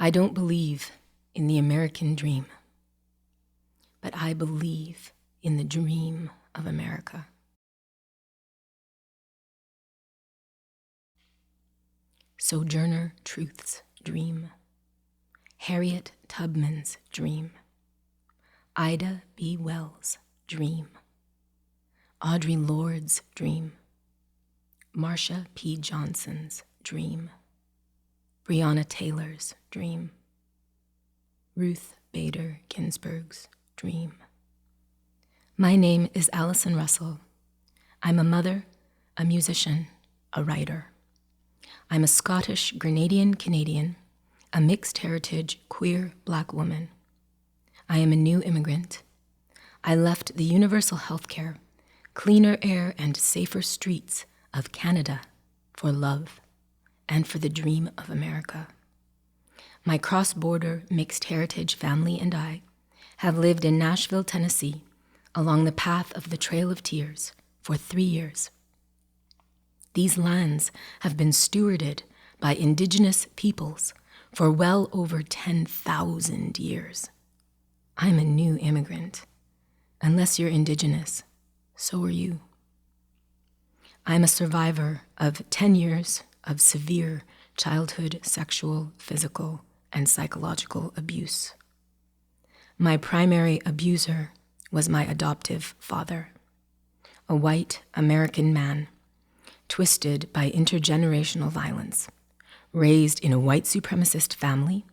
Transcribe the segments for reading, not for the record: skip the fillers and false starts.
I don't believe in the American dream, but I believe in the dream of America. Sojourner Truth's dream, Harriet Tubman's dream, Ida B. Wells' dream, Audre Lorde's dream, Marsha P. Johnson's dream, Breonna Taylor's dream, Ruth Bader Ginsburg's dream. My name is Allison Russell. I'm a mother, a musician, a writer. I'm a Scottish Grenadian Canadian, a mixed heritage queer Black woman. I am a new immigrant. I left the universal healthcare, cleaner air, and safer streets of Canada for love and for the dream of America. My cross-border mixed heritage family and I have lived in Nashville, Tennessee, along the path of the Trail of Tears for 3 years. These lands have been stewarded by indigenous peoples for well over 10,000 years. I'm a new immigrant. Unless you're indigenous, so are you. I'm a survivor of 10 years of severe childhood sexual, physical, and psychological abuse. My primary abuser was my adoptive father, a white American man twisted by intergenerational violence, raised in a white supremacist family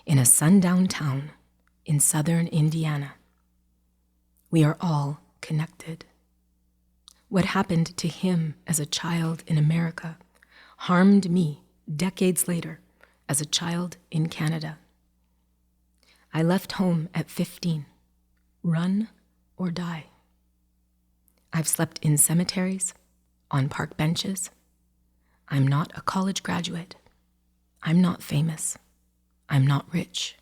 in a sundown town in southern Indiana. We are all connected. What happened to him as a child in America harmed me decades later as a child in Canada. I left home at 15, run or die. I've slept in cemeteries, on park benches. I'm not a college graduate. I'm not famous. I'm not rich.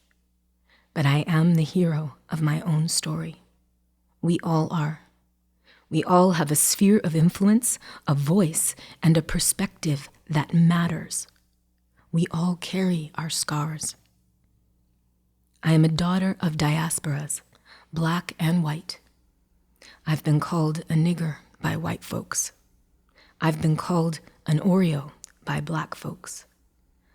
But I am the hero of my own story. We all are. We all have a sphere of influence, a voice, and a perspective that matters. We all carry our scars. I am a daughter of diasporas, Black and white. I've been called a nigger by white folks. I've been called an Oreo by Black folks.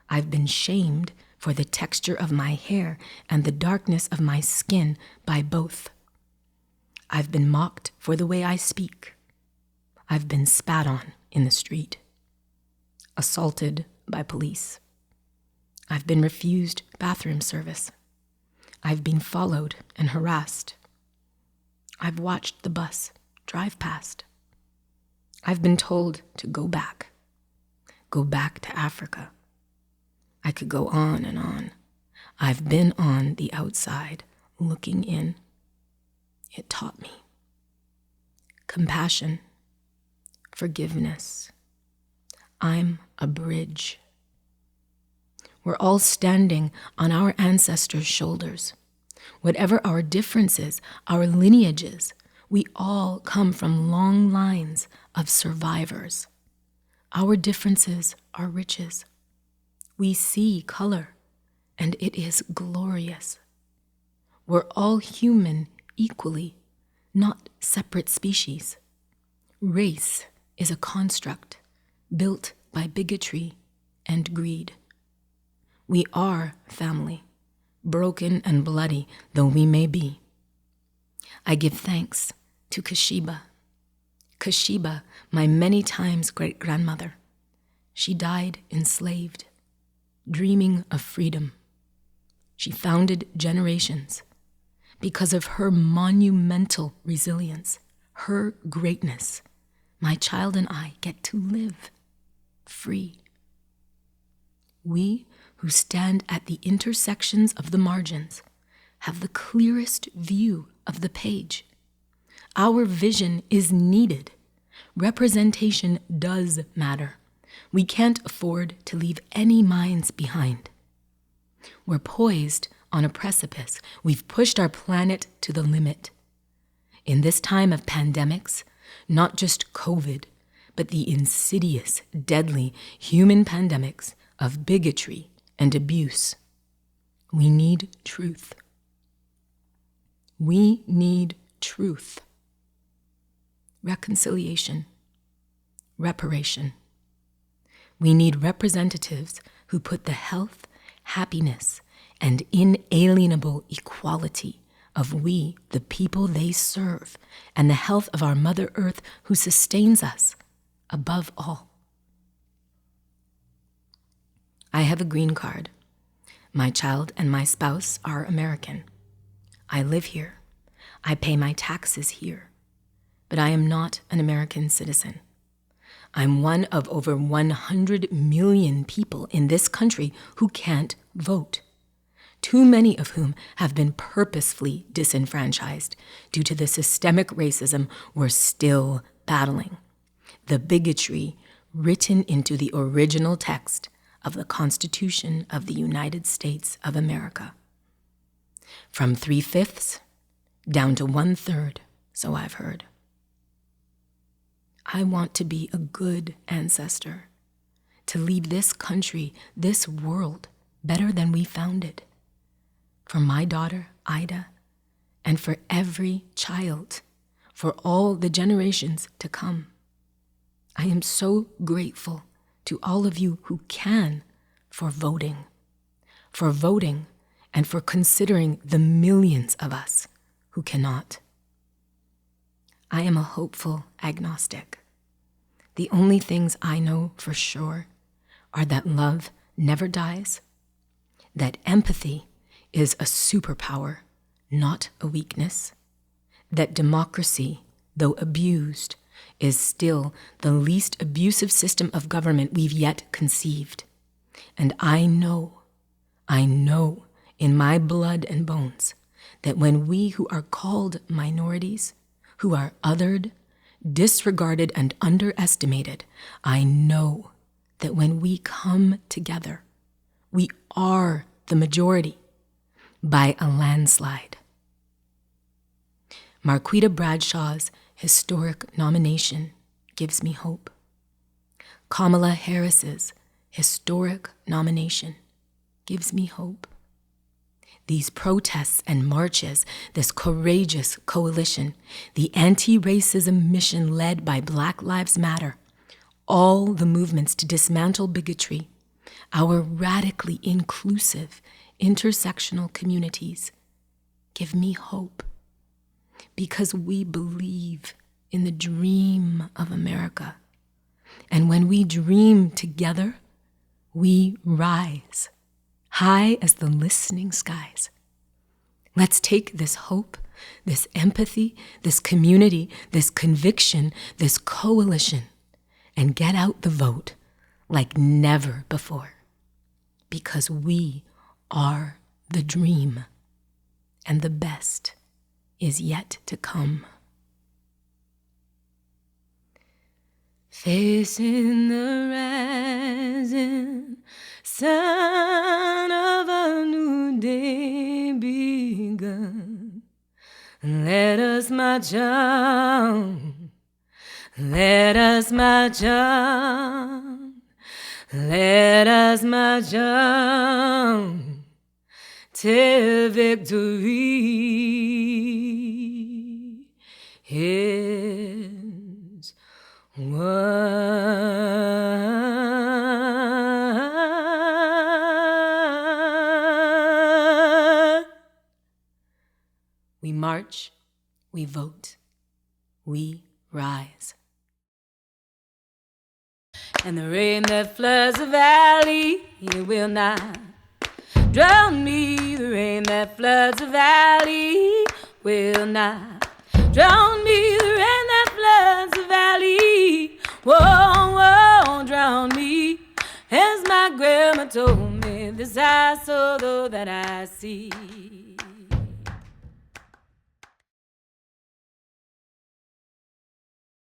I've been shamed for the texture of my hair and the darkness of my skin by both. I've been mocked for the way I speak. I've been spat on in the street, assaulted by police. I've been refused bathroom service. I've been followed and harassed. I've watched the bus drive past. I've been told to go back to Africa. I could go on and on. I've been on the outside, looking in. It taught me compassion, forgiveness. I'm a bridge. We're all standing on our ancestors' shoulders. Whatever our differences, our lineages, we all come from long lines of survivors. Our differences are riches. We see color, and it is glorious. We're all human equally, not separate species. Race is a construct built by bigotry and greed. We are family, broken and bloody though we may be. I give thanks to Kashiba. Kashiba, my many times great-grandmother. She died enslaved, dreaming of freedom. She founded generations. Because of her monumental resilience, her greatness, my child and I get to live free. We who stand at the intersections of the margins have the clearest view of the page. Our vision is needed. Representation does matter. We can't afford to leave any minds behind. We're poised on a precipice. We've pushed our planet to the limit. In this time of pandemics, not just COVID, but the insidious, deadly human pandemics of bigotry and abuse, We need truth. We need truth. Reconciliation. Reparation. We need representatives who put the health, happiness, and inalienable equality of we, the people they serve, and the health of our Mother Earth who sustains us above all. I have a green card. My child and my spouse are American. I live here. I pay my taxes here. But I am not an American citizen. I'm one of over 100 million people in this country who can't vote, too many of whom have been purposefully disenfranchised due to the systemic racism we're still battling, the bigotry written into the original text of the Constitution of the United States of America. From 3/5 down to 1/3, so I've heard. I want to be a good ancestor, to leave this country, this world, better than we found it. For my daughter, Ida, and for every child, for all the generations to come. I am so grateful to all of you who can for voting and for considering the millions of us who cannot. I am a hopeful agnostic. The only things I know for sure are that love never dies, that empathy is a superpower, not a weakness, that democracy, though abused, is still the least abusive system of government we've yet conceived. And I know in my blood and bones that when we who are called minorities, who are othered, disregarded, and underestimated, I know that when we come together, we are the majority by a landslide. Marquita Bradshaw's historic nomination gives me hope. Kamala Harris's historic nomination gives me hope. These protests and marches, this courageous coalition, the anti-racism mission led by Black Lives Matter, all the movements to dismantle bigotry, our radically inclusive intersectional communities, give me hope because we believe in the dream of America. And when we dream together, we rise high as the listening skies. Let's take this hope, this empathy, this community, this conviction, this coalition, and get out the vote like never before. Because we are the dream, and the best is yet to come. Facing the rising sun of a new day begun. Let us march on. Let us march on. Let us march on till victory is won. We march, we vote, we rise. And the rain that floods the valley, it will not drown me. The rain that floods the valley will not drown me. The rain that floods the valley won't drown me. As my grandma told me, this I saw though that I see.